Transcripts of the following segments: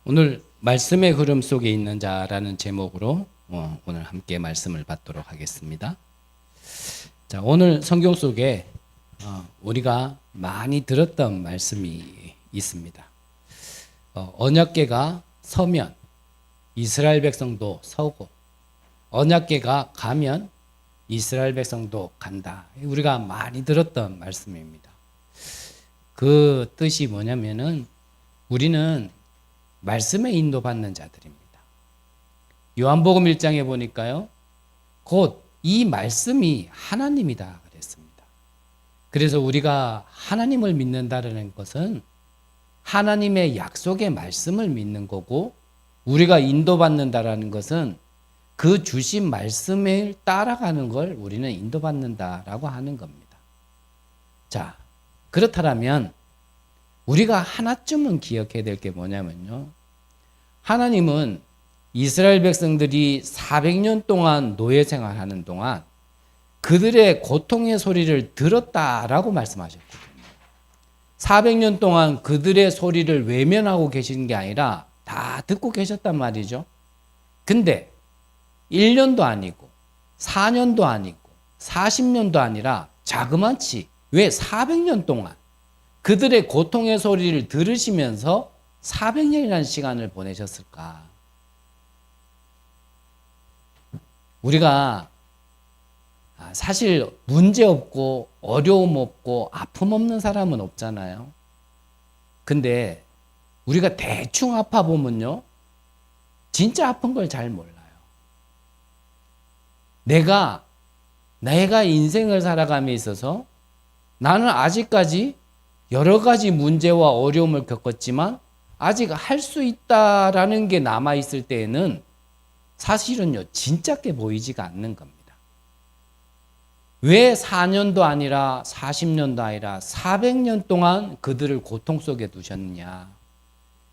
오늘 말씀의 흐름 속에 있는 자라는 제목으로 오늘 함께 말씀을 받도록 하겠습니다. 자, 오늘 성경 속에 우리가 많이 들었던 말씀이 있습니다. 언약궤가 서면 이스라엘 백성도 서고 언약궤가 가면 이스라엘 백성도 간다. 우리가 많이 들었던 말씀입니다. 그 뜻이 뭐냐면은 우리는 말씀에 인도받는 자들입니다. 요한복음 1장에 보니까요, 곧 이 말씀이 하나님이다 그랬습니다. 그래서 우리가 하나님을 믿는다는 것은 하나님의 약속의 말씀을 믿는 거고, 우리가 인도받는다라는 것은 그 주신 말씀을 따라가는 걸 우리는 인도받는다라고 하는 겁니다. 자, 그렇다면 우리가 하나쯤은 기억해야 될 게 뭐냐면요, 하나님은 이스라엘 백성들이 400년 동안 노예 생활하는 동안 그들의 고통의 소리를 들었다라고 말씀하셨거든요. 400년 동안 그들의 소리를 외면하고 계신 게 아니라 다 듣고 계셨단 말이죠. 근데 1년도 아니고 4년도 아니고 40년도 아니라 자그마치 왜 400년 동안 그들의 고통의 소리를 들으시면서 400년이라는 시간을 보내셨을까? 우리가 사실 문제 없고 어려움 없고 아픔 없는 사람은 없잖아요. 근데 우리가 대충 아파 보면요, 진짜 아픈 걸 잘 몰라요. 내가 인생을 살아감에 있어서 나는 아직까지 여러 가지 문제와 어려움을 겪었지만 아직 할 수 있다라는 게 남아있을 때에는 사실은요, 진짜게 보이지가 않는 겁니다. 왜 4년도 아니라 40년도 아니라 400년 동안 그들을 고통 속에 두셨느냐.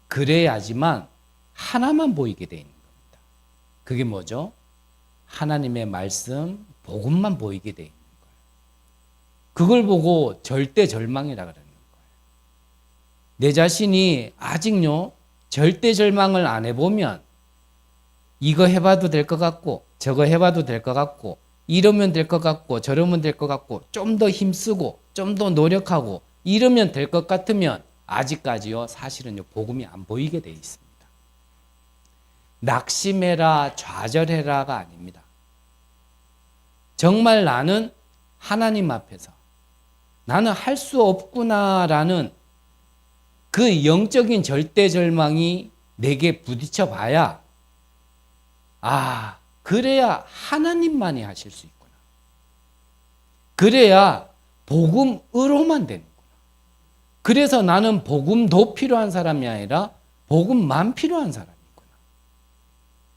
그래야지만 하나만 보이게 돼 있는 겁니다. 그게 뭐죠? 하나님의 말씀, 복음만 보이게 돼 있는 거예요. 그걸 보고 절대 절망이라 그러는 거예요. 내 자신이 아직요, 절대 절망을 안 해보면 이거 해봐도 될 것 같고 저거 해봐도 될 것 같고 이러면 될 것 같고 저러면 될 것 같고 좀 더 힘쓰고 좀 더 노력하고 이러면 될 것 같으면 아직까지요, 사실은요, 복음이 안 보이게 돼 있습니다. 낙심해라 좌절해라가 아닙니다. 정말 나는 하나님 앞에서 나는 할 수 없구나라는 그 영적인 절대절망이 내게 부딪혀 봐야, 그래야 하나님만이 하실 수 있구나. 그래야 복음으로만 되는구나. 그래서 나는 복음도 필요한 사람이 아니라 복음만 필요한 사람이구나.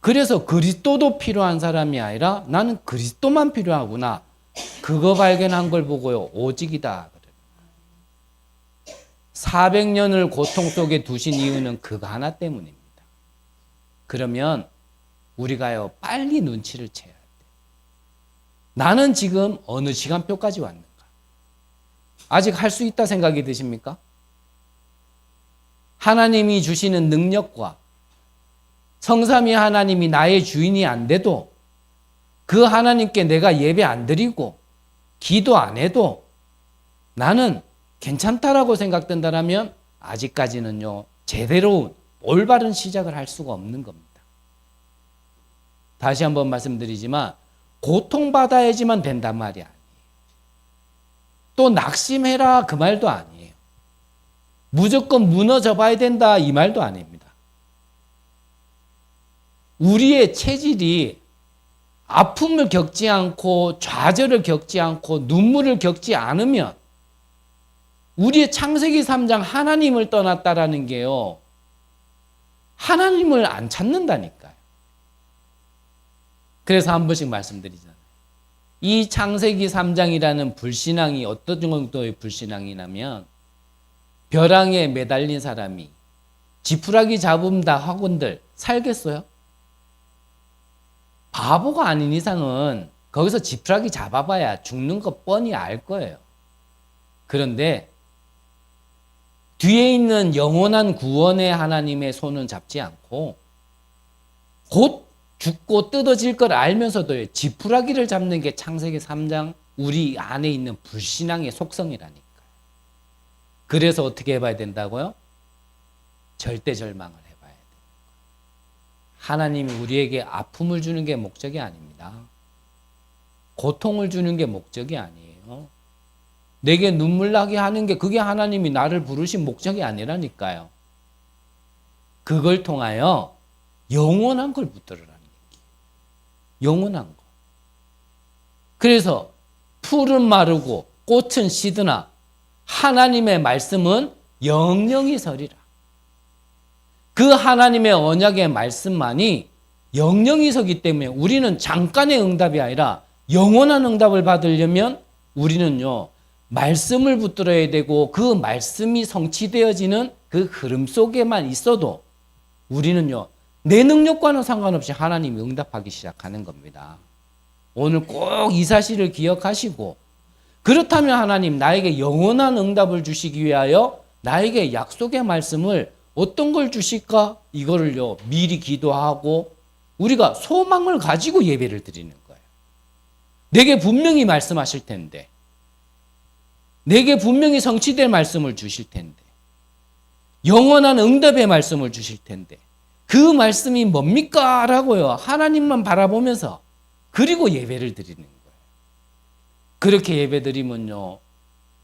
그래서 그리스도도 필요한 사람이 아니라 나는 그리스도만 필요하구나. 그거 발견한 걸 보고요, 오직이다. 400년을 고통 속에 두신 이유는 그거 하나 때문입니다. 그러면 우리가요, 빨리 눈치를 채야 돼. 나는 지금 어느 시간표까지 왔는가? 아직 할 수 있다 생각이 드십니까? 하나님이 주시는 능력과 성삼위 하나님이 나의 주인이 안 돼도 그 하나님께 내가 예배 안 드리고 기도 안 해도 나는 괜찮다라고 생각된다면 아직까지는요, 제대로 올바른 시작을 할 수가 없는 겁니다. 다시 한번 말씀드리지만 고통받아야지만 된단 말이 아니에요. 또 낙심해라 그 말도 아니에요. 무조건 무너져 봐야 된다 이 말도 아닙니다. 우리의 체질이 아픔을 겪지 않고 좌절을 겪지 않고 눈물을 겪지 않으면 우리의 창세기 3장 하나님을 떠났다라는 게요, 하나님을 안 찾는다니까요. 그래서 한 번씩 말씀드리잖아요. 이 창세기 3장이라는 불신앙이 어떤 정도의 불신앙이냐면, 벼랑에 매달린 사람이 지푸라기 잡음다 학원들 살겠어요? 바보가 아닌 이상은 거기서 지푸라기 잡아봐야 죽는 거 뻔히 알 거예요. 그런데 뒤에 있는 영원한 구원의 하나님의 손은 잡지 않고 곧 죽고 뜯어질 걸 알면서도 지푸라기를 잡는 게 창세기 3장 우리 안에 있는 불신앙의 속성이라니까요. 그래서 어떻게 해봐야 된다고요? 절대 절망을 해봐야 돼요. 하나님이 우리에게 아픔을 주는 게 목적이 아닙니다. 고통을 주는 게 목적이 아니에요. 내게 눈물 나게 하는 게 그게 하나님이 나를 부르신 목적이 아니라니까요. 그걸 통하여 영원한 걸 붙들으라는 얘기예요. 영원한 거. 그래서 풀은 마르고 꽃은 시드나 하나님의 말씀은 영영이 서리라. 그 하나님의 언약의 말씀만이 영영이 서기 때문에 우리는 잠깐의 응답이 아니라 영원한 응답을 받으려면 우리는요, 말씀을 붙들어야 되고 그 말씀이 성취되어지는 그 흐름 속에만 있어도 우리는요, 내 능력과는 상관없이 하나님이 응답하기 시작하는 겁니다. 오늘 꼭 이 사실을 기억하시고, 그렇다면 하나님 나에게 영원한 응답을 주시기 위하여 나에게 약속의 말씀을 어떤 걸 주실까? 이거를요, 미리 기도하고 우리가 소망을 가지고 예배를 드리는 거예요. 내게 분명히 말씀하실 텐데, 내게 분명히 성취될 말씀을 주실 텐데, 영원한 응답의 말씀을 주실 텐데, 그 말씀이 뭡니까? 라고요. 하나님만 바라보면서 그리고 예배를 드리는 거예요. 그렇게 예배 드리면요,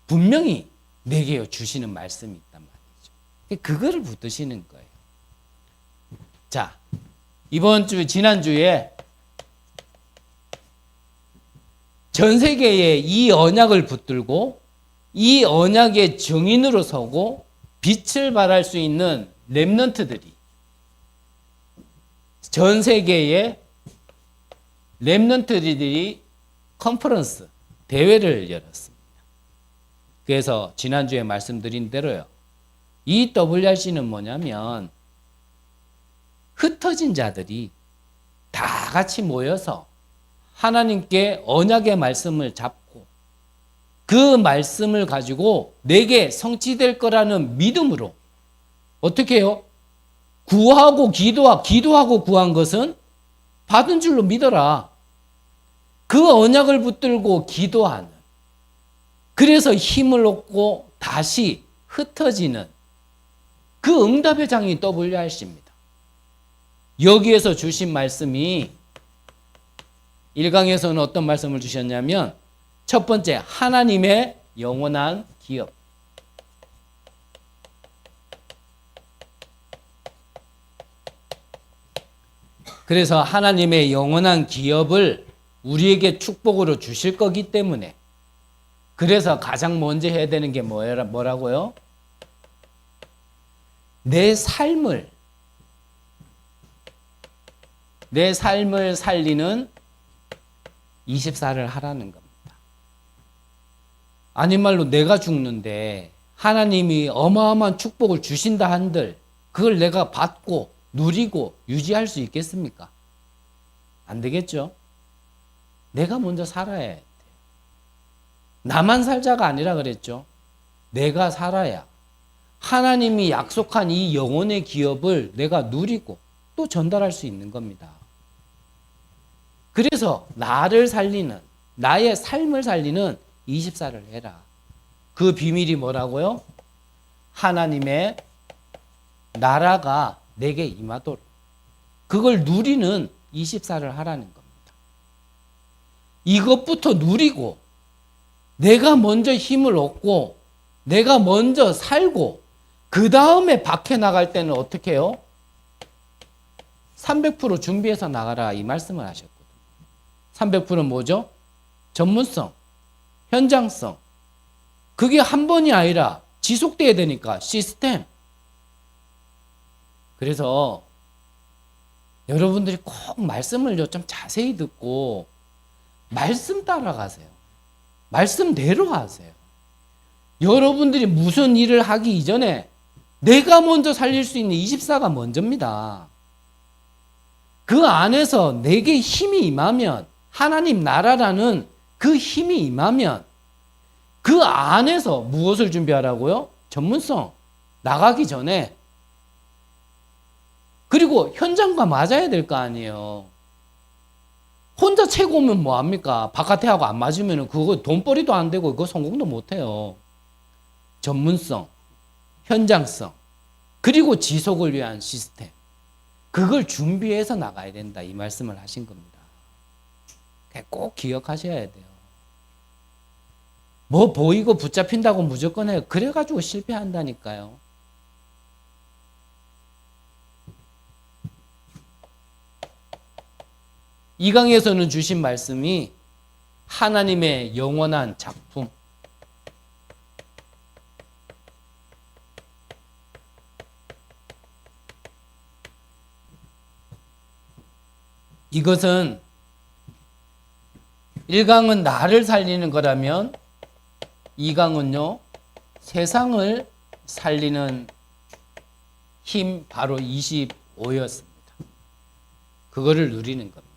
분명히 내게 주시는 말씀이 있단 말이죠. 그거를 붙드시는 거예요. 자, 이번 주, 지난주에 전 세계에 이 언약을 붙들고 이 언약의 증인으로 서고 빛을 발할 수 있는 렘넌트들이 전 세계의 렘넌트들이 컨퍼런스, 대회를 열었습니다. 그래서 지난주에 말씀드린 대로요. 이 WRC는 뭐냐면 흩어진 자들이 다 같이 모여서 하나님께 언약의 말씀을 잡고 그 말씀을 가지고 내게 성취될 거라는 믿음으로 어떻게 해요? 구하고 기도하고 구한 것은 받은 줄로 믿어라. 그 언약을 붙들고 기도하는, 그래서 힘을 얻고 다시 흩어지는 그 응답의 장이 WRC입니다. 여기에서 주신 말씀이 1강에서는 어떤 말씀을 주셨냐면 첫 번째, 하나님의 영원한 기업. 그래서 하나님의 영원한 기업을 우리에게 축복으로 주실 거기 때문에, 그래서 가장 먼저 해야 되는 게 뭐라고요? 내 삶을 살리는 24를 하라는 겁니다. 아닌 말로 내가 죽는데 하나님이 어마어마한 축복을 주신다 한들 그걸 내가 받고 누리고 유지할 수 있겠습니까? 안 되겠죠? 내가 먼저 살아야 돼요. 나만 살자가 아니라 그랬죠. 내가 살아야 하나님이 약속한 이 영혼의 기업을 내가 누리고 또 전달할 수 있는 겁니다. 그래서 나를 살리는, 나의 삶을 살리는 24를 해라. 그 비밀이 뭐라고요? 하나님의 나라가 내게 임하도록 그걸 누리는 24를 하라는 겁니다. 이것부터 누리고 내가 먼저 힘을 얻고 내가 먼저 살고 그 다음에 밖에 나갈 때는 어떻게 해요? 300% 준비해서 나가라 이 말씀을 하셨거든요. 300%는 뭐죠? 전문성, 현장성. 그게 한 번이 아니라 지속돼야 되니까 시스템. 그래서 여러분들이 꼭 말씀을 좀 자세히 듣고 말씀 따라가세요. 말씀대로 하세요. 여러분들이 무슨 일을 하기 이전에 내가 먼저 살릴 수 있는 24가 먼저입니다. 그 안에서 내게 힘이 임하면, 하나님 나라라는 그 힘이 임하면 그 안에서 무엇을 준비하라고요? 전문성, 나가기 전에. 그리고 현장과 맞아야 될 거 아니에요. 혼자 최고면 뭐합니까? 바깥에 하고 안 맞으면 그거 돈벌이도 안 되고 그거 성공도 못해요. 전문성, 현장성, 그리고 지속을 위한 시스템. 그걸 준비해서 나가야 된다. 이 말씀을 하신 겁니다. 꼭 기억하셔야 돼요. 뭐 보이고 붙잡힌다고 무조건 해요. 그래가지고 실패한다니까요. 이 강에서는 주신 말씀이 하나님의 영원한 작품, 이것은 1강은 나를 살리는 거라면 2강은요 세상을 살리는 힘, 바로 25였습니다. 그거를 누리는 겁니다.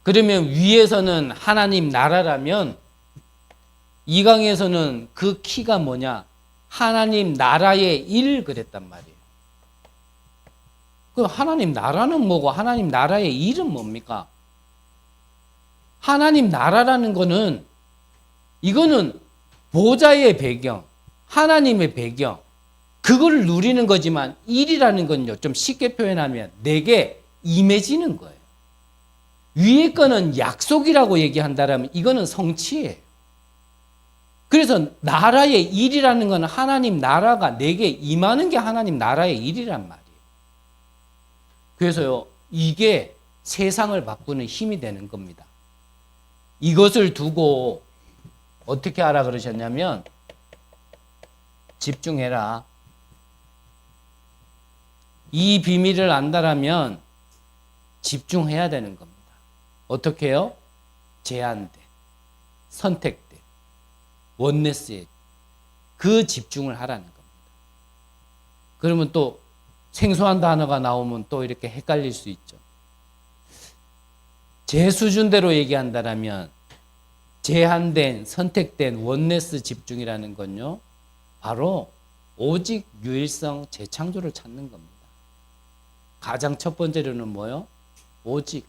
그러면 위에서는 하나님 나라라면 2강에서는 그 키가 뭐냐? 하나님 나라의 일 그랬단 말이에요. 그 하나님 나라는 뭐고 하나님 나라의 일은 뭡니까? 하나님 나라라는 거는 이거는 보좌의 배경, 하나님의 배경, 그거를 누리는 거지만 일이라는 건요, 좀 쉽게 표현하면 내게 임해지는 거예요. 위에 거는 약속이라고 얘기한다면 이거는 성취예요. 그래서 나라의 일이라는 건 하나님 나라가 내게 임하는 게 하나님 나라의 일이란 말이에요. 그래서요, 이게 세상을 바꾸는 힘이 되는 겁니다. 이것을 두고 어떻게 하라 그러셨냐면 집중해라. 이 비밀을 안다라면 집중해야 되는 겁니다. 어떻게 해요? 제한된, 선택된, 원네스에 그 집중을 하라는 겁니다. 그러면 또 생소한 단어가 나오면 또 이렇게 헷갈릴 수 있죠. 제 수준대로 얘기한다면 제한된, 선택된 원네스 집중이라는 건요, 바로 오직 유일성 재창조를 찾는 겁니다. 가장 첫 번째로는 뭐요? 오직.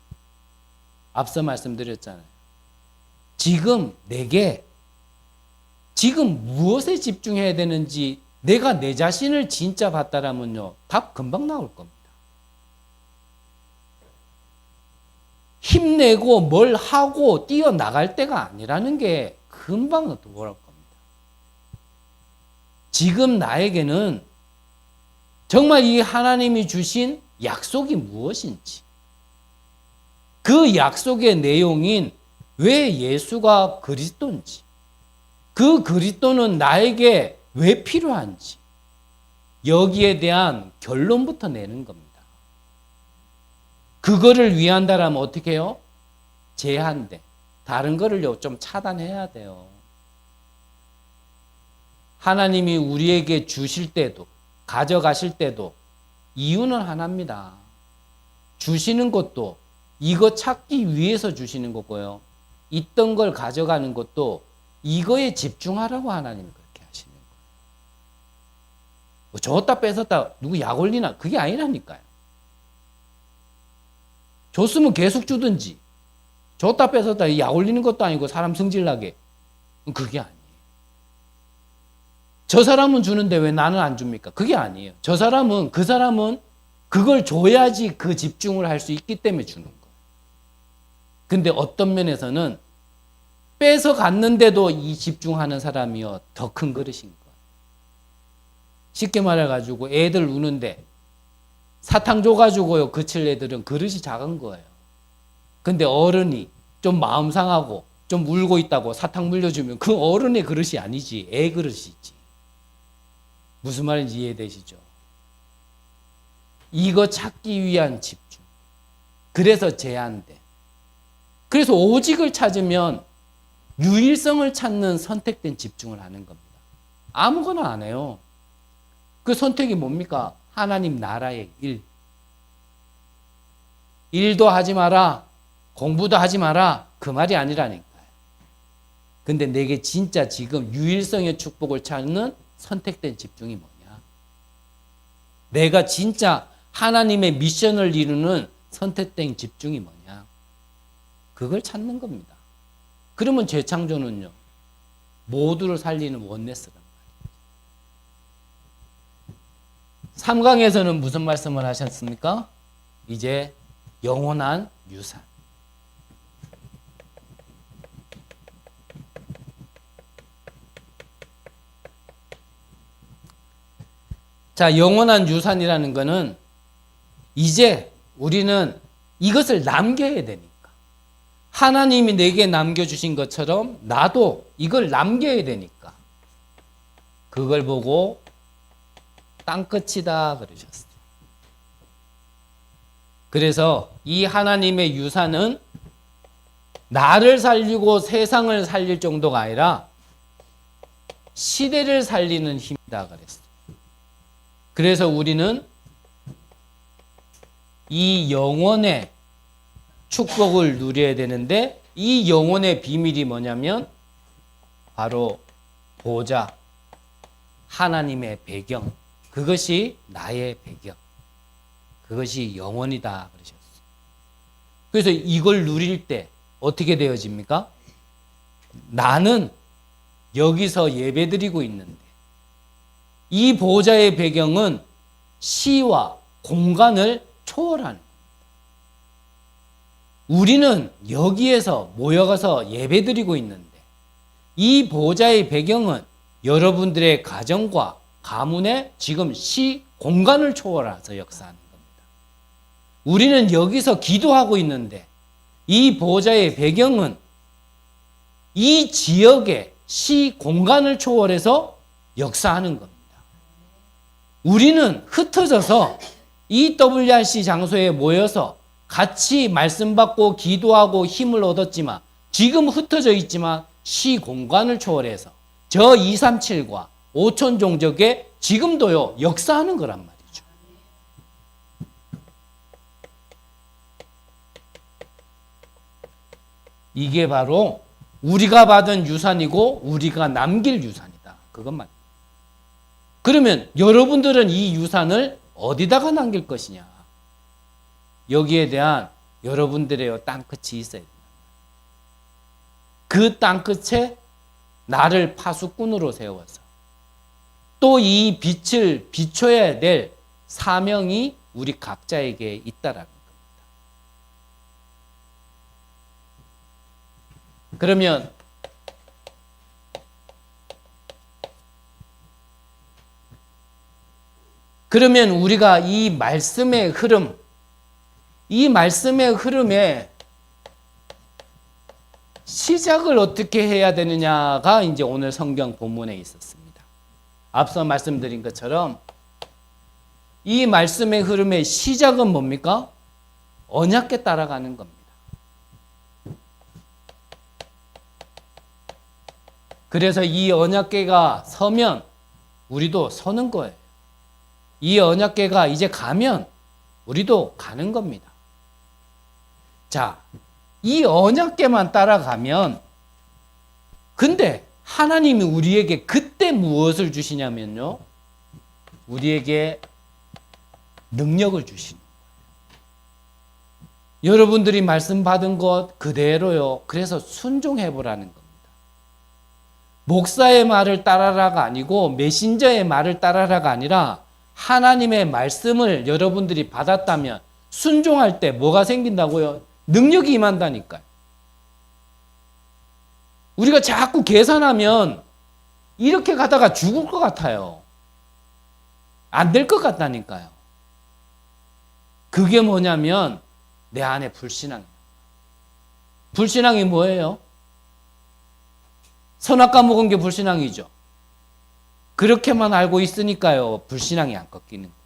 앞서 말씀드렸잖아요. 지금 내게 지금 무엇에 집중해야 되는지 내가 내 자신을 진짜 봤다라면요, 답 금방 나올 겁니다. 힘내고 뭘 하고 뛰어나갈 때가 아니라는 게 금방 돌아올 겁니다. 지금 나에게는 정말 이 하나님이 주신 약속이 무엇인지, 그 약속의 내용인 왜 예수가 그리스도인지, 그 그리스도는 나에게 왜 필요한지, 여기에 대한 결론부터 내는 겁니다. 그거를 위한다라면 어떻게 해요? 제한돼. 다른 거를요, 좀 차단해야 돼요. 하나님이 우리에게 주실 때도, 가져가실 때도 이유는 하나입니다. 주시는 것도 이거 찾기 위해서 주시는 거고요. 있던 걸 가져가는 것도 이거에 집중하라고 하나님이 그렇게 하시는 거예요. 뭐 줬다 뺏었다 누구 약 올리나? 그게 아니라니까요. 줬으면 계속 주든지, 줬다 뺏었다 약 올리는 것도 아니고 사람 성질나게, 그게 아니에요. 저 사람은 주는데 왜 나는 안 줍니까? 그게 아니에요. 그 사람은 그걸 줘야지 그 집중을 할 수 있기 때문에 주는 거예요. 근데 어떤 면에서는 뺏어 갔는데도 이 집중하는 사람이요, 더 큰 그릇인 거예요. 쉽게 말해가지고 애들 우는데 사탕 줘가지고요 그칠 애들은 그릇이 작은 거예요. 근데 어른이 좀 마음 상하고 좀 울고 있다고 사탕 물려주면 그 어른의 그릇이 아니지, 애 그릇이지. 무슨 말인지 이해되시죠? 이거 찾기 위한 집중. 그래서 제한돼. 그래서 오직을 찾으면 유일성을 찾는 선택된 집중을 하는 겁니다. 아무거나 안 해요. 그 선택이 뭡니까? 하나님 나라의 일. 일도 하지 마라, 공부도 하지 마라, 그 말이 아니라니까요. 근데 내게 진짜 지금 유일성의 축복을 찾는 선택된 집중이 뭐냐? 내가 진짜 하나님의 미션을 이루는 선택된 집중이 뭐냐? 그걸 찾는 겁니다. 그러면 재창조는요, 모두를 살리는 원네스란 말이에요. 3강에서는 무슨 말씀을 하셨습니까? 이제 영원한 유산. 자, 영원한 유산이라는 거는 이제 우리는 이것을 남겨야 되니까. 하나님이 내게 남겨주신 것처럼 나도 이걸 남겨야 되니까. 그걸 보고 땅끝이다 그러셨어요. 그래서 이 하나님의 유산은 나를 살리고 세상을 살릴 정도가 아니라 시대를 살리는 힘이다 그랬어요. 그래서 우리는 이 영원의 축복을 누려야 되는데 이 영혼의 비밀이 뭐냐면 바로 보좌, 하나님의 배경, 그것이 나의 배경, 그것이 영원이다 그러셨어요. 그래서 이걸 누릴 때 어떻게 되어집니까? 나는 여기서 예배드리고 있는데 이 보좌의 배경은 시와 공간을 초월하는 거예요. 우리는 여기에서 모여가서 예배드리고 있는데 이 보좌의 배경은 여러분들의 가정과 가문의 지금 시 공간을 초월해서 역사하는 겁니다. 우리는 여기서 기도하고 있는데 이 보좌의 배경은 이 지역의 시 공간을 초월해서 역사하는 겁니다. 우리는 흩어져서 EWRC 장소에 모여서 같이 말씀 받고 기도하고 힘을 얻었지만 지금 흩어져 있지만 시 공간을 초월해서 저 237과 5천 종족에 지금도요 역사하는 거란 말이죠. 이게 바로 우리가 받은 유산이고 우리가 남길 유산이다. 그것만. 그러면 여러분들은 이 유산을 어디다가 남길 것이냐? 여기에 대한 여러분들의 땅끝이 있어야 된다. 그 땅끝에 나를 파수꾼으로 세워서 또 이 빛을 비춰야 될 사명이 우리 각자에게 있다라는 겁니다. 그러면 우리가 이 말씀의 흐름, 이 말씀의 흐름에 시작을 어떻게 해야 되느냐가 이제 오늘 성경 본문에 있었습니다. 앞서 말씀드린 것처럼 이 말씀의 흐름의 시작은 뭡니까? 언약궤 따라가는 겁니다. 그래서 이 언약궤가 서면 우리도 서는 거예요. 이 언약궤가 이제 가면 우리도 가는 겁니다. 자, 이 언약궤만 따라가면 근데 하나님이 우리에게 그때 무엇을 주시냐면요. 우리에게 능력을 주시는 거예요. 여러분들이 말씀 받은 것 그대로요. 그래서 순종해 보라는 겁니다. 목사의 말을 따라라가 아니고 메신저의 말을 따라라가 아니라 하나님의 말씀을 여러분들이 받았다면 순종할 때 뭐가 생긴다고요? 능력이 임한다니까요. 우리가 자꾸 계산하면 이렇게 가다가 죽을 것 같아요. 안 될 것 같다니까요. 그게 뭐냐면 내 안에 불신앙이에요. 불신앙이 뭐예요? 선악과 먹은 게 불신앙이죠. 그렇게만 알고 있으니까요. 불신앙이 안 꺾이는 거예요.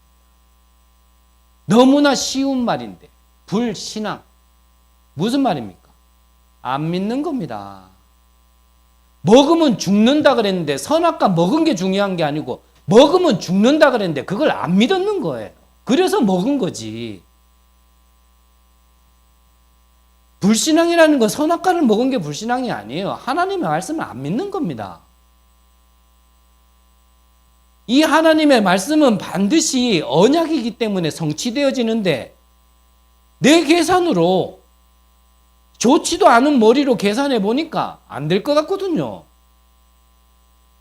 너무나 쉬운 말인데 불신앙. 무슨 말입니까? 안 믿는 겁니다. 먹으면 죽는다 그랬는데 선악과 먹은 게 중요한 게 아니고 먹으면 죽는다 그랬는데 그걸 안 믿었는 거예요. 그래서 먹은 거지. 불신앙이라는 건 선악과를 먹은 게 불신앙이 아니에요. 하나님의 말씀을 안 믿는 겁니다. 이 하나님의 말씀은 반드시 언약이기 때문에 성취되어지는데 내 계산으로 좋지도 않은 머리로 계산해 보니까 안 될 것 같거든요.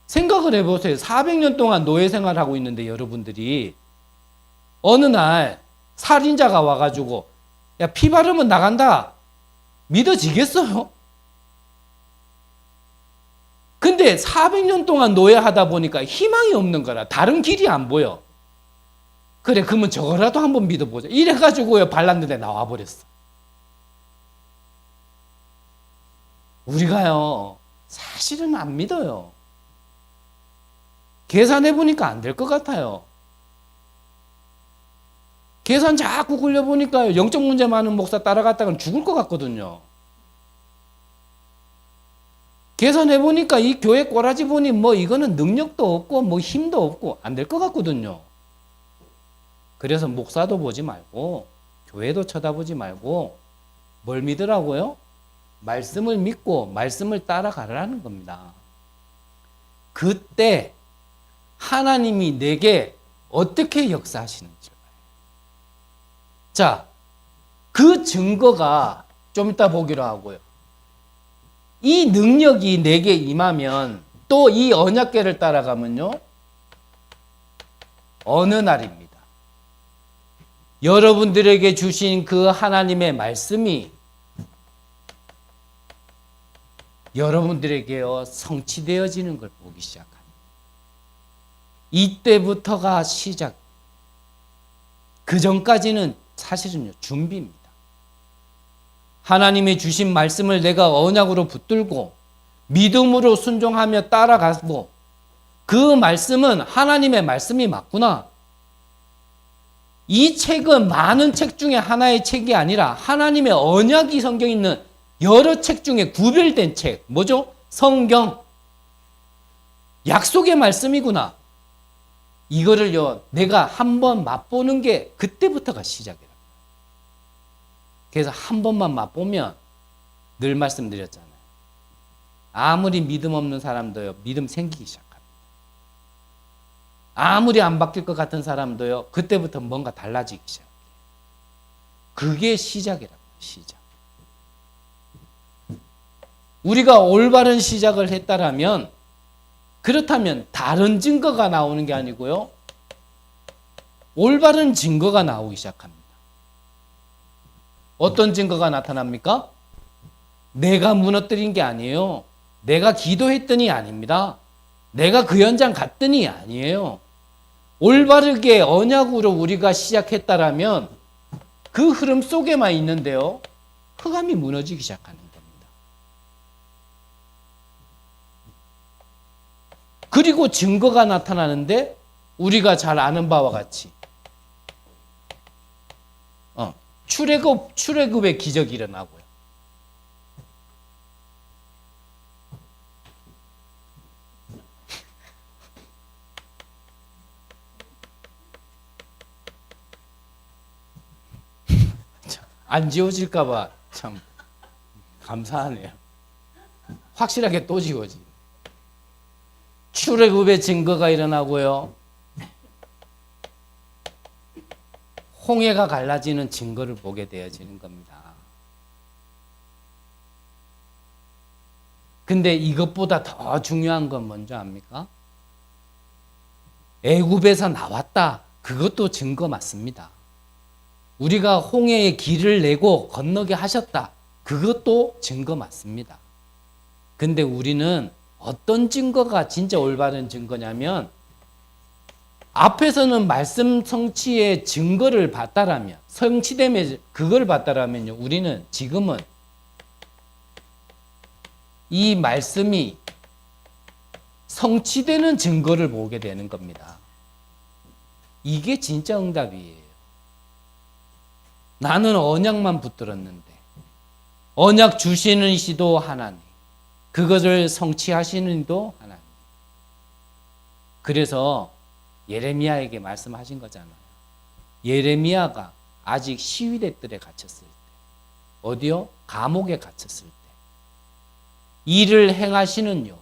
생각을 해보세요. 400년 동안 노예 생활하고 있는데 여러분들이 어느 날 살인자가 와가지고 야, 피 바르면 나간다. 믿어지겠어요? 근데 400년 동안 노예하다 보니까 희망이 없는 거라. 다른 길이 안 보여. 그래, 그러면 저거라도 한번 믿어보자. 이래가지고요, 발랐는데 나와버렸어. 우리가요, 사실은 안 믿어요. 계산해보니까 안 될 것 같아요. 계산 자꾸 굴려보니까요, 영적 문제 많은 목사 따라갔다가는 죽을 것 같거든요. 계산해보니까 이 교회 꼬라지 보니 뭐 이거는 능력도 없고 뭐 힘도 없고 안 될 것 같거든요. 그래서 목사도 보지 말고 교회도 쳐다보지 말고 뭘 믿으라고요? 말씀을 믿고 말씀을 따라가라는 겁니다. 그때 하나님이 내게 어떻게 역사하시는지. 자, 그 증거가 좀 이따 보기로 하고요. 이 능력이 내게 임하면 또 이 언약궤를 따라가면요. 어느 날입니다. 여러분들에게 주신 그 하나님의 말씀이 여러분들에게요 성취되어지는 걸 보기 시작합니다. 이때부터가 시작. 그 전까지는 사실은요 준비입니다. 하나님이 주신 말씀을 내가 언약으로 붙들고 믿음으로 순종하며 따라가고 그 말씀은 하나님의 말씀이 맞구나. 이 책은 많은 책 중에 하나의 책이 아니라 하나님의 언약이 성경에 있는 여러 책 중에 구별된 책. 뭐죠? 성경. 약속의 말씀이구나. 이거를요, 내가 한번 맛보는 게 그때부터가 시작이라. 그래서 한 번만 맛보면 늘 말씀드렸잖아요. 아무리 믿음 없는 사람도요, 믿음 생기기 시작합니다. 아무리 안 바뀔 것 같은 사람도요, 그때부터 뭔가 달라지기 시작해요. 그게 시작이랍니다. 시작. 우리가 올바른 시작을 했다라면, 그렇다면 다른 증거가 나오는 게 아니고요, 올바른 증거가 나오기 시작합니다. 어떤 증거가 나타납니까? 내가 무너뜨린 게 아니에요. 내가 기도했더니 아닙니다. 내가 그 현장 갔더니 아니에요. 올바르게 언약으로 우리가 시작했다라면 그 흐름 속에만 있는데요, 흑암이 무너지기 시작하는 겁니다. 그리고 증거가 나타나는데 우리가 잘 아는 바와 같이 출애굽의 기적이 일어나고요. 안 지워질까 봐 참 감사하네요. 확실하게 또 지워지. 출애굽의 증거가 일어나고요. 홍해가 갈라지는 증거를 보게 되어지는 겁니다. 근데 이것보다 더 중요한 건 뭔지 압니까? 애굽에서 나왔다. 그것도 증거 맞습니다. 우리가 홍해의 길을 내고 건너게 하셨다. 그것도 증거 맞습니다. 근데 우리는 어떤 증거가 진짜 올바른 증거냐면, 앞에서는 말씀 성취의 증거를 봤다라면, 성취됨의 그걸 봤다라면요, 우리는 지금은 이 말씀이 성취되는 증거를 보게 되는 겁니다. 이게 진짜 응답이에요. 나는 언약만 붙들었는데 언약 주시는 이시도 하나님, 그것을 성취하시는 이도 하나님. 그래서 예레미야에게 말씀하신 거잖아요. 예레미야가 아직 시위대 뜰에 갇혔을 때, 어디요? 감옥에 갇혔을 때 일을 행하시는 여호와,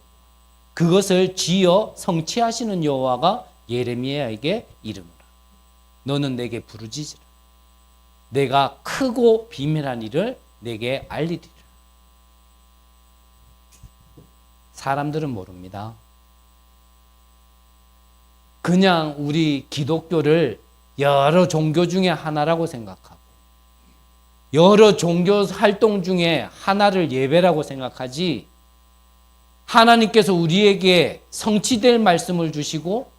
그것을 지어 성취하시는 여호와가 예레미야에게 이르노라. 너는 내게 부르짖으라. 내가 크고 비밀한 일을 내게 알리리라. 사람들은 모릅니다. 그냥 우리 기독교를 여러 종교 중에 하나라고 생각하고 여러 종교 활동 중에 하나를 예배라고 생각하지, 하나님께서 우리에게 성취될 말씀을 주시고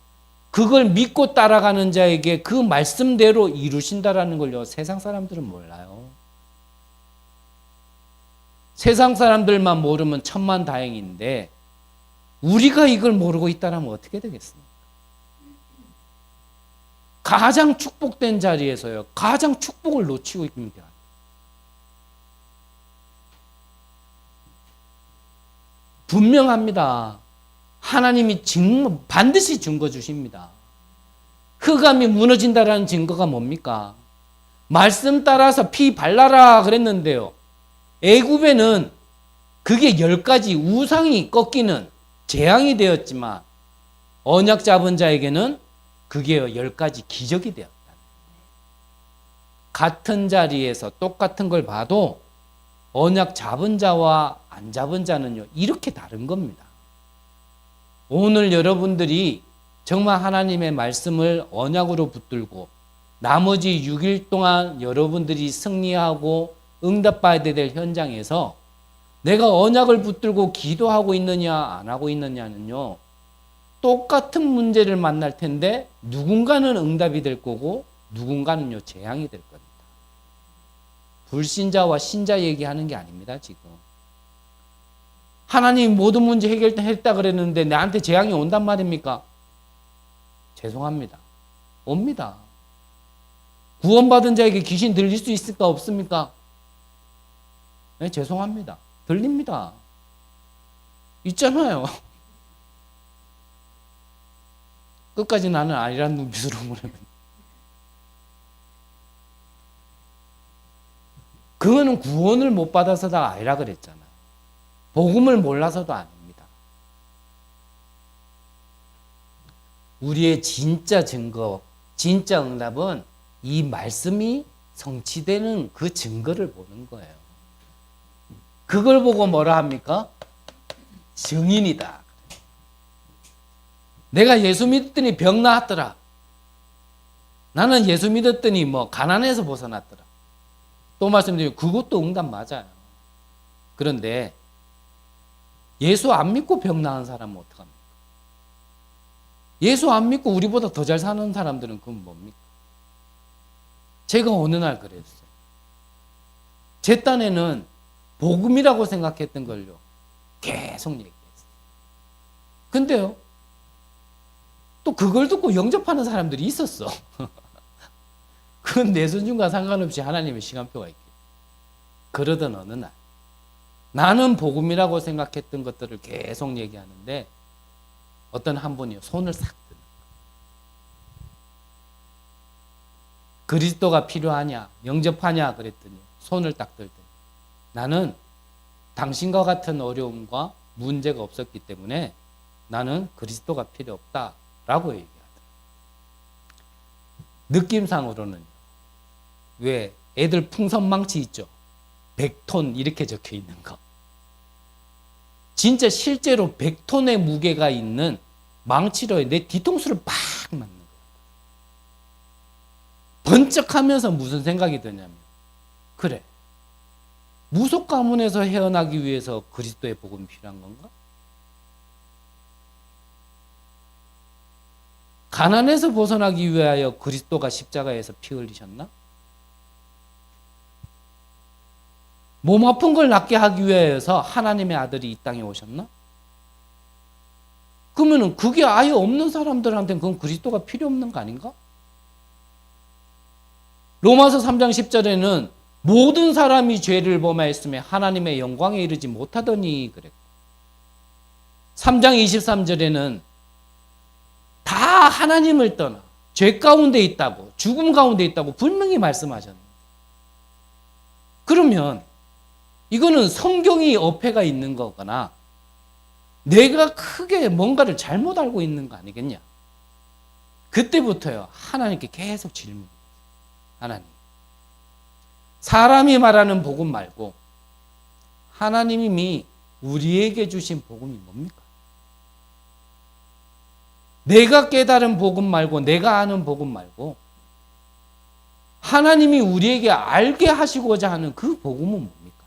그걸 믿고 따라가는 자에게 그 말씀대로 이루신다라는 걸요, 세상 사람들은 몰라요. 세상 사람들만 모르면 천만다행인데 우리가 이걸 모르고 있다면 어떻게 되겠습니까? 가장 축복된 자리에서요, 가장 축복을 놓치고 있습니다. 분명합니다. 하나님이 반드시 증거 주십니다. 흑암이 무너진다라는 증거가 뭡니까? 말씀 따라서 피 발라라 그랬는데요, 애굽에는 그게 10가지 우상이 꺾이는 재앙이 되었지만 언약 잡은 자에게는 그게 10가지 기적이 되었다. 같은 자리에서 똑같은 걸 봐도 언약 잡은 자와 안 잡은 자는요, 이렇게 다른 겁니다. 오늘 여러분들이 정말 하나님의 말씀을 언약으로 붙들고 나머지 6일 동안 여러분들이 승리하고 응답받아야 될 현장에서 내가 언약을 붙들고 기도하고 있느냐 안 하고 있느냐는요, 똑같은 문제를 만날 텐데 누군가는 응답이 될 거고 누군가는요, 재앙이 될 겁니다. 불신자와 신자 얘기하는 게 아닙니다. 지금 하나님 모든 문제 해결했다 그랬는데 나한테 재앙이 온단 말입니까? 죄송합니다. 옵니다. 구원받은 자에게 귀신 들릴 수 있을까 없습니까? 네, 죄송합니다. 들립니다. 있잖아요. 끝까지 나는 아니라는 눈빛으로 보내면 그거는 구원을 못 받아서가 아니라 그랬잖아요. 복음을 몰라서도 아닙니다. 우리의 진짜 증거, 진짜 응답은 이 말씀이 성취되는 그 증거를 보는 거예요. 그걸 보고 뭐라 합니까? 증인이다. 내가 예수 믿었더니 병 나았더라. 나는 예수 믿었더니 가난해서 벗어났더라. 또 말씀드리면 그것도 응답 맞아요. 그런데 예수 안 믿고 병 나은 사람은 어떡합니까? 예수 안 믿고 우리보다 더 잘 사는 사람들은 그건 뭡니까? 제가 어느 날 그랬어요. 제 딴에는 복음이라고 생각했던 걸요, 계속 얘기했어요. 근데요, 또 그걸 듣고 영접하는 사람들이 있었어. 그건 내 수준과 상관없이 하나님의 시간표가 있겠죠. 그러던 어느 날 나는 복음이라고 생각했던 것들을 계속 얘기하는데 어떤 한 분이 손을 싹 드는 거예요. 그리스도가 필요하냐, 영접하냐 그랬더니 손을 딱 들 때 나는 당신과 같은 어려움과 문제가 없었기 때문에 나는 그리스도가 필요 없다라고 얘기하더라고요. 느낌상으로는 왜 애들 풍선망치 있죠? 100톤 이렇게 적혀 있는 거. 진짜 실제로 100톤의 무게가 있는 망치로 내 뒤통수를 팍 맞는 거예요. 번쩍하면서 무슨 생각이 드냐면, 그래, 무속 가문에서 헤어나기 위해서 그리스도의 복음이 필요한 건가? 가난에서 벗어나기 위하여 그리스도가 십자가에서 피 흘리셨나? 몸 아픈 걸 낫게 하기 위해서 하나님의 아들이 이 땅에 오셨나? 그러면 그게 아예 없는 사람들한테는 그건 그리스도가 필요 없는 거 아닌가? 로마서 3장 10절에는 모든 사람이 죄를 범하였으며 하나님의 영광에 이르지 못하더니 그랬고, 3장 23절에는 다 하나님을 떠나 죄 가운데 있다고, 죽음 가운데 있다고 분명히 말씀하셨는데, 그러면 이거는 성경이 어폐가 있는 거거나 내가 크게 뭔가를 잘못 알고 있는 거 아니겠냐? 그때부터요 하나님께 계속 질문. 하나님, 사람이 말하는 복음 말고 하나님이 우리에게 주신 복음이 뭡니까? 내가 깨달은 복음 말고, 내가 아는 복음 말고 하나님이 우리에게 알게 하시고자 하는 그 복음은 뭡니까?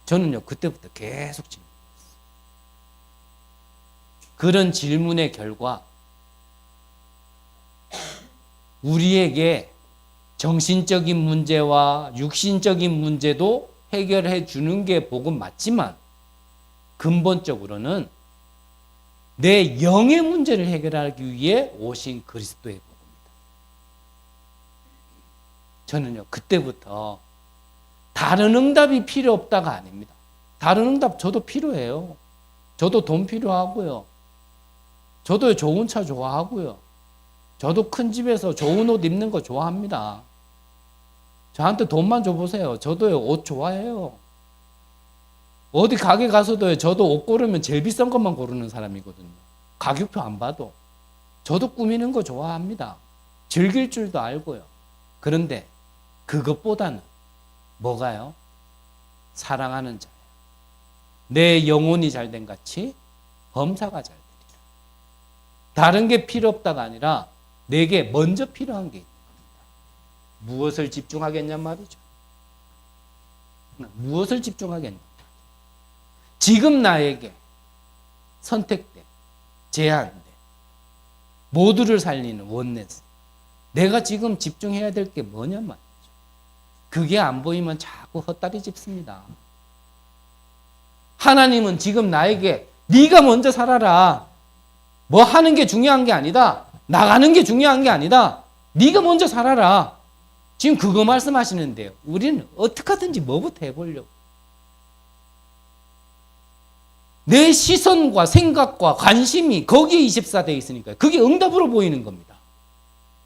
저는요 그때부터 계속 질문했어요. 그런 질문의 결과 우리에게 정신적인 문제와 육신적인 문제도 해결해 주는 게 복음 맞지만 근본적으로는 내 영의 문제를 해결하기 위해 오신 그리스도의 복음입니다. 저는요 그때부터 다른 응답이 필요 없다가 아닙니다. 다른 응답 저도 필요해요. 저도 돈 필요하고요. 저도 좋은 차 좋아하고요. 저도 큰 집에서 좋은 옷 입는 거 좋아합니다. 저한테 돈만 줘보세요. 저도 옷 좋아해요. 어디 가게 가서도 저도 옷 고르면 제일 비싼 것만 고르는 사람이거든요. 가격표 안 봐도. 저도 꾸미는 거 좋아합니다. 즐길 줄도 알고요. 그런데 그것보다는 뭐가요? 사랑하는 자예요. 내 영혼이 잘된 같이 범사가 잘 되리라. 다른 게 필요 없다가 아니라 내게 먼저 필요한 게 있는 겁니다. 무엇을 집중하겠냔 말이죠. 무엇을 집중하겠냐. 지금 나에게 선택돼, 제한돼, 모두를 살리는 원네스. 내가 지금 집중해야 될 게 뭐냔 말이죠. 그게 안 보이면 자꾸 헛다리 짚습니다. 하나님은 지금 나에게 네가 먼저 살아라. 뭐 하는 게 중요한 게 아니다. 나가는 게 중요한 게 아니다. 네가 먼저 살아라. 지금 그거 말씀하시는데요. 우리는 어떻게 하든지 뭐부터 해보려고. 내 시선과 생각과 관심이 거기에 24돼 있으니까 그게 응답으로 보이는 겁니다.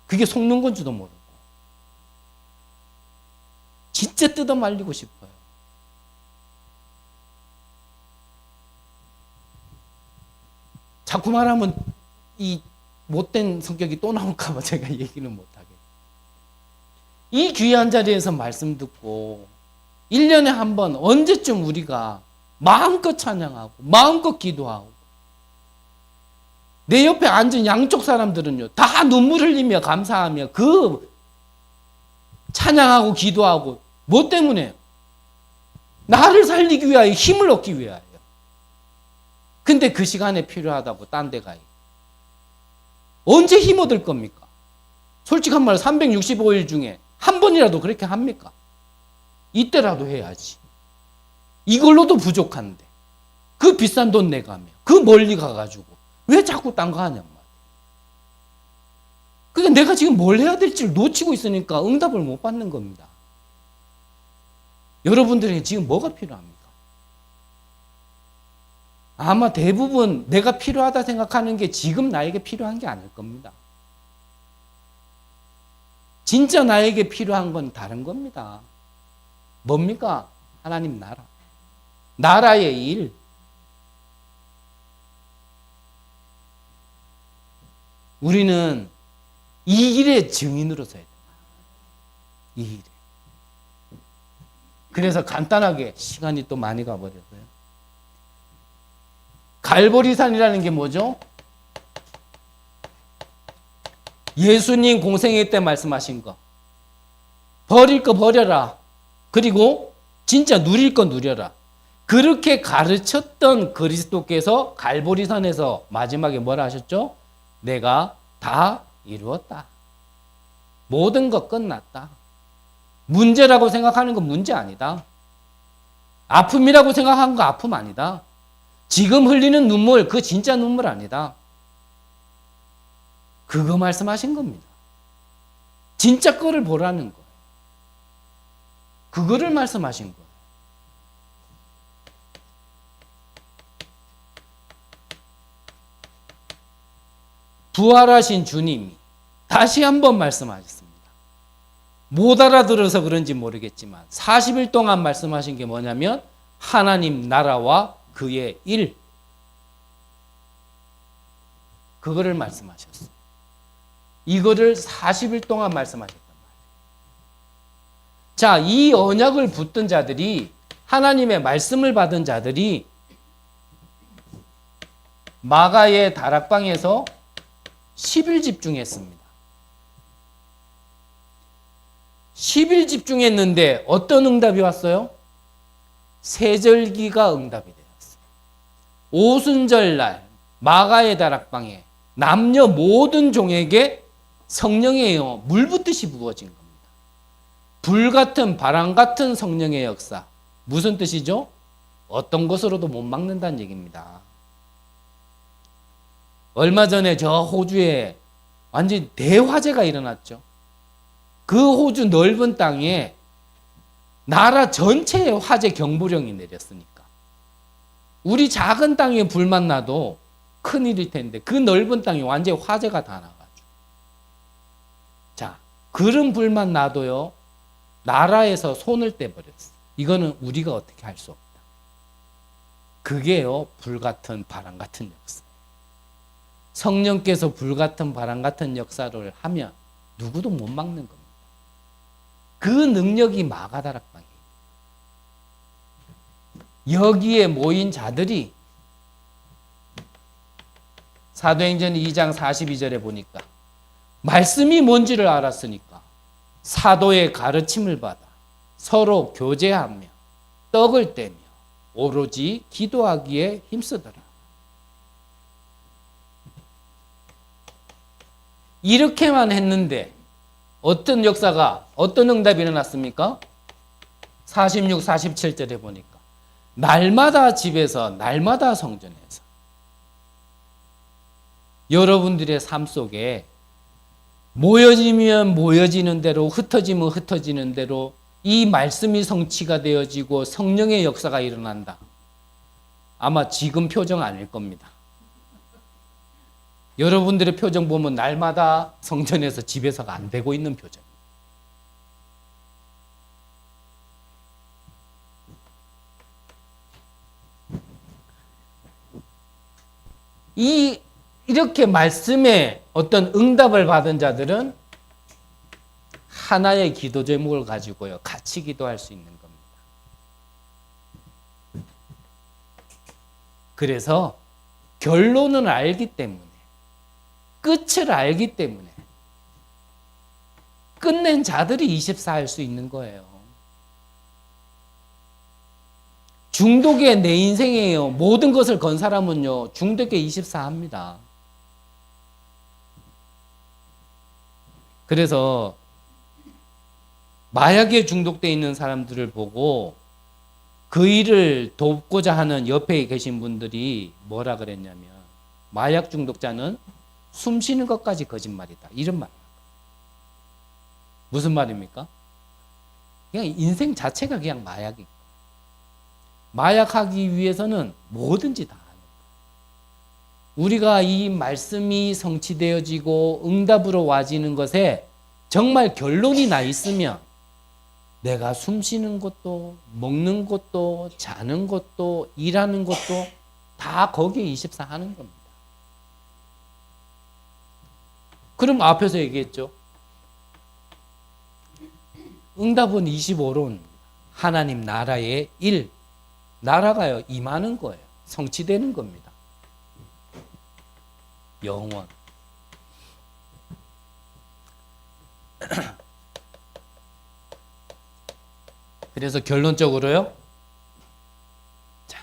그게 속는 건지도 모르고. 진짜 뜯어 말리고 싶어요. 자꾸 말하면 이 못된 성격이 또 나올까 봐 제가 얘기는 못하겠어요. 이 귀한 자리에서 말씀 듣고 1년에 한 번 언제쯤 우리가 마음껏 찬양하고 마음껏 기도하고 내 옆에 앉은 양쪽 사람들은요 다 눈물 흘리며 감사하며 그 찬양하고 기도하고 뭐 때문에? 나를 살리기 위하여 힘을 얻기 위하여. 근데 그 시간에 필요하다고 딴 데 가요. 언제 힘 얻을 겁니까? 솔직한 말 365일 중에 한 번이라도 그렇게 합니까? 이때라도 해야지. 이걸로도 부족한데 그 비싼 돈 내가며 그 멀리 가가지고 왜 자꾸 딴 거 하냔 말이야. 그러니까 내가 지금 뭘 해야 될지를 놓치고 있으니까 응답을 못 받는 겁니다. 여러분들에게 지금 뭐가 필요합니까? 아마 대부분 내가 필요하다 생각하는 게 지금 나에게 필요한 게 아닐 겁니다. 진짜 나에게 필요한 건 다른 겁니다. 뭡니까? 하나님 나라. 나라의 일. 우리는 이 일의 증인으로 서야 됩니다. 이 일에. 그래서 간단하게 시간이 또 많이 가버렸어요. 갈보리산이라는 게 뭐죠? 예수님 공생애 때 말씀하신 거. 버릴 거 버려라. 그리고 진짜 누릴 거 누려라. 그렇게 가르쳤던 그리스도께서 갈보리산에서 마지막에 뭐라 하셨죠? 내가 다 이루었다. 모든 것 끝났다. 문제라고 생각하는 건 문제 아니다. 아픔이라고 생각하는 거 아픔 아니다. 지금 흘리는 눈물, 그 진짜 눈물 아니다. 그거 말씀하신 겁니다. 진짜 거를 보라는 거예요. 그거를 말씀하신 거예요. 부활하신 주님이 다시 한번 말씀하셨습니다. 못 알아들어서 그런지 모르겠지만 40일 동안 말씀하신 게 뭐냐면 하나님 나라와 그의 일. 그거를 말씀하셨어요. 이거를 40일 동안 말씀하셨단 말이에요. 자, 이 언약을 붙든 자들이, 하나님의 말씀을 받은 자들이 마가의 다락방에서 10일 집중했습니다. 10일 집중했는데 어떤 응답이 왔어요? 세절기가 응답이 되었어요. 오순절날 마가의 다락방에 남녀 모든 종에게 성령의 물 붓듯이 부어진 겁니다. 불 같은 바람 같은 성령의 역사. 무슨 뜻이죠? 어떤 것으로도 못 막는다는 얘기입니다. 얼마 전에 저 호주에 완전히 대화재가 일어났죠. 그 호주 넓은 땅에 나라 전체에 화재 경보령이 내렸으니까 우리 작은 땅에 불만 나도 큰일일 텐데 그 넓은 땅에 완전히 화재가 다 나가지고, 자, 그런 불만 나도요 나라에서 손을 떼버렸어. 이거는 우리가 어떻게 할 수 없다. 그게요 불같은 바람 같은 역사. 성령께서 불같은 바람 같은 역사를 하면 누구도 못 막는 겁니다. 그 능력이 마가다락방이에요. 여기에 모인 자들이 사도행전 2장 42절에 보니까 말씀이 뭔지를 알았으니까 사도의 가르침을 받아 서로 교제하며 떡을 떼며 오로지 기도하기에 힘쓰더라. 이렇게만 했는데 어떤 역사가, 어떤 응답이 일어났습니까? 46, 47절에 보니까 날마다 집에서, 날마다 성전에서 여러분들의 삶 속에 모여지면 모여지는 대로, 흩어지면 흩어지는 대로 이 말씀이 성취가 되어지고 성령의 역사가 일어난다. 아마 지금 표정 아닐 겁니다. 여러분들의 표정 보면 날마다 성전에서 집에서가 안 되고 있는 표정. 이렇게 말씀에 어떤 응답을 받은 자들은 하나의 기도 제목을 가지고요 같이 기도할 수 있는 겁니다. 그래서 결론을 알기 때문에, 끝을 알기 때문에 끝낸 자들이 24 할 수 있는 거예요. 중독의 내 인생이에요. 모든 것을 건 사람은요 중독에 24 합니다. 그래서 마약에 중독되어 있는 사람들을 보고 그 일을 돕고자 하는 옆에 계신 분들이 뭐라 그랬냐면, 마약 중독자는 숨 쉬는 것까지 거짓말이다, 이런 말. 무슨 말입니까? 그냥 인생 자체가 그냥 마약이고, 마약하기 위해서는 뭐든지 다 하는 거예요. 우리가 이 말씀이 성취되어지고 응답으로 와지는 것에 정말 결론이 나 있으면 내가 숨 쉬는 것도, 먹는 것도, 자는 것도, 일하는 것도 다 거기에 24 하는 겁니다. 그럼 앞에서 얘기했죠. 응답은 25론 하나님 나라의 일, 나라가요 임하는 거예요. 성취되는 겁니다. 영원. 그래서 결론적으로요, 자,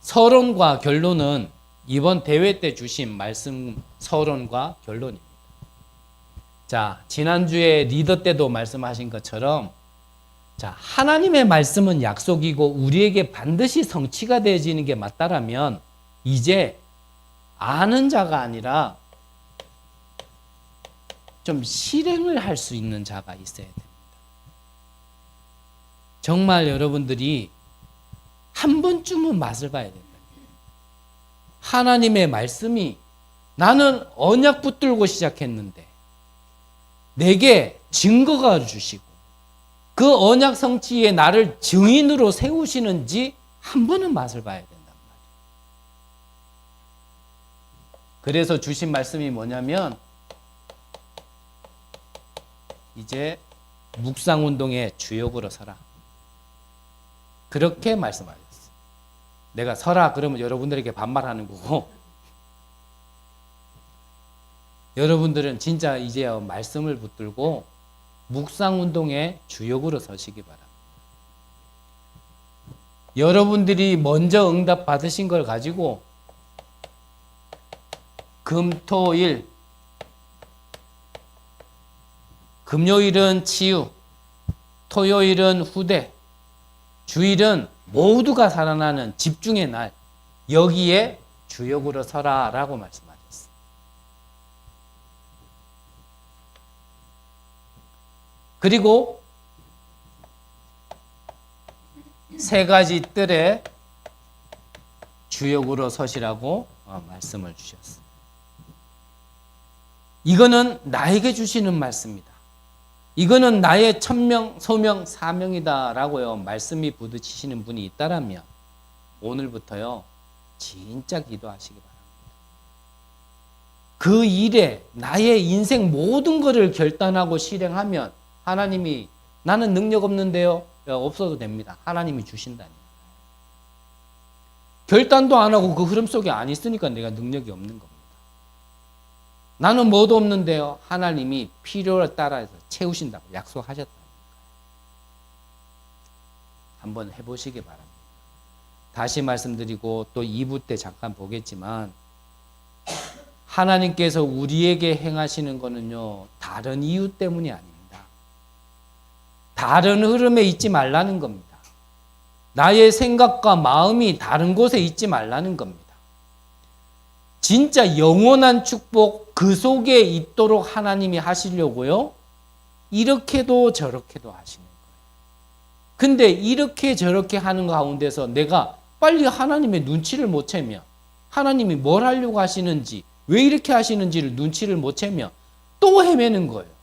서론과 결론은 이번 대회 때 주신 말씀 서론과 결론입니다. 자, 지난주에 리더 때도 말씀하신 것처럼, 자, 하나님의 말씀은 약속이고 우리에게 반드시 성취가 되어지는 게 맞다라면 이제 아는 자가 아니라 좀 실행을 할 수 있는 자가 있어야 됩니다. 정말 여러분들이 한 번쯤은 맛을 봐야 된다. 하나님의 말씀이, 나는 언약 붙들고 시작했는데 내게 증거가 주시고 그 언약 성취에 나를 증인으로 세우시는지 한 번은 맛을 봐야 된단 말이에요. 그래서 주신 말씀이 뭐냐면 이제 묵상운동의 주역으로 서라. 그렇게 말씀하셨어요. 내가 서라 그러면 여러분들에게 반말하는 거고, 여러분들은 진짜 이제 말씀을 붙들고 묵상운동의 주역으로 서시기 바랍니다. 여러분들이 먼저 응답 받으신 걸 가지고 금토일, 금요일은 치유, 토요일은 후대, 주일은 모두가 살아나는 집중의 날, 여기에 주역으로 서라라고 말씀하셨어요. 그리고 세 가지 뜰에 주역으로 서시라고 말씀을 주셨어요. 이거는 나에게 주시는 말씀이다. 이거는 나의 천명, 소명, 사명이다라고요. 말씀이 부딪히시는 분이 있다라면 오늘부터요. 진짜 기도하시기 바랍니다. 그 일에 나의 인생 모든 것을 결단하고 실행하면 하나님이 나는 능력 없는데요. 없어도 됩니다. 하나님이 주신다니. 결단도 안 하고 그 흐름 속에 안 있으니까 내가 능력이 없는 겁니다. 나는 뭐도 없는데요. 하나님이 필요에 따라서 채우신다고 약속하셨다. 한번 해보시기 바랍니다. 다시 말씀드리고 또 2부 때 잠깐 보겠지만 하나님께서 우리에게 행하시는 거는요. 다른 이유 때문이 아닙니다. 다른 흐름에 있지 말라는 겁니다. 나의 생각과 마음이 다른 곳에 있지 말라는 겁니다. 진짜 영원한 축복 그 속에 있도록 하나님이 하시려고요. 이렇게도 저렇게도 하시는 거예요. 근데 이렇게 저렇게 하는 가운데서 내가 빨리 하나님의 눈치를 못 채면 하나님이 뭘 하려고 하시는지 왜 이렇게 하시는지를 눈치를 못 채면 또 헤매는 거예요.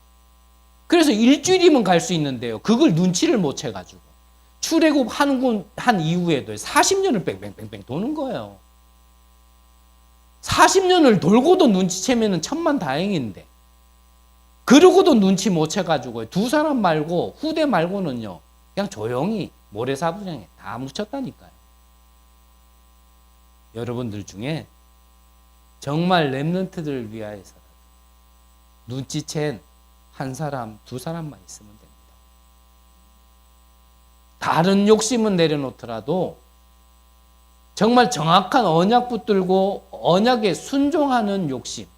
그래서 일주일이면 갈 수 있는데요. 그걸 눈치를 못 채가지고 출애굽 한 이후에도 40년을 뺑뺑뺑뺑 도는 거예요. 40년을 돌고도 눈치채면 천만다행인데 그러고도 눈치 못 채가지고 두 사람 말고 후대 말고는요. 그냥 조용히 모래사부장에 다 묻혔다니까요. 여러분들 중에 정말 렘넌트들을 위하여서 눈치챈 한 사람, 두 사람만 있으면 됩니다. 다른 욕심은 내려놓더라도 정말 정확한 언약 붙들고 언약에 순종하는 욕심.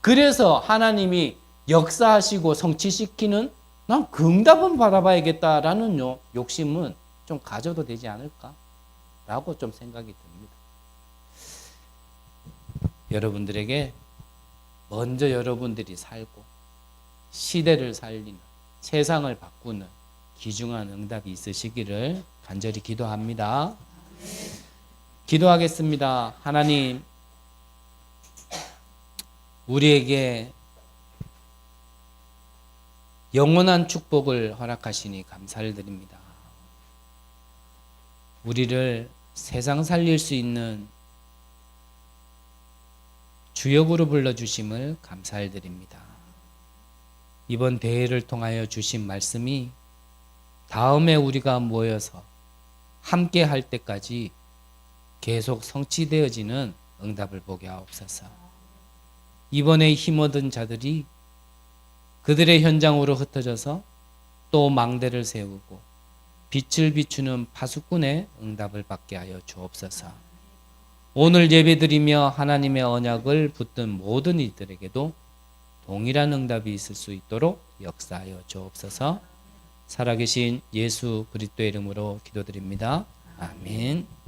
그래서 하나님이 역사하시고 성취시키는 난 그 응답은 받아봐야겠다라는 욕심은 좀 가져도 되지 않을까라고 좀 생각이 듭니다. 여러분들에게 먼저 여러분들이 살고 시대를 살리는 세상을 바꾸는 귀중한 응답이 있으시기를 간절히 기도합니다. 기도하겠습니다. 하나님, 우리에게 영원한 축복을 허락하시니 감사를 드립니다. 우리를 세상 살릴 수 있는 주역으로 불러주심을 감사를 드립니다. 이번 대회를 통하여 주신 말씀이 다음에 우리가 모여서 함께 할 때까지 계속 성취되어지는 응답을 보게 하옵소서. 이번에 힘 얻은 자들이 그들의 현장으로 흩어져서 또 망대를 세우고 빛을 비추는 파수꾼의 응답을 받게 하여 주옵소서. 오늘 예배드리며 하나님의 언약을 붙든 모든 이들에게도 동일한 응답이 있을 수 있도록 역사하여 주옵소서. 살아계신 예수 그리스도의 이름으로 기도드립니다. 아멘.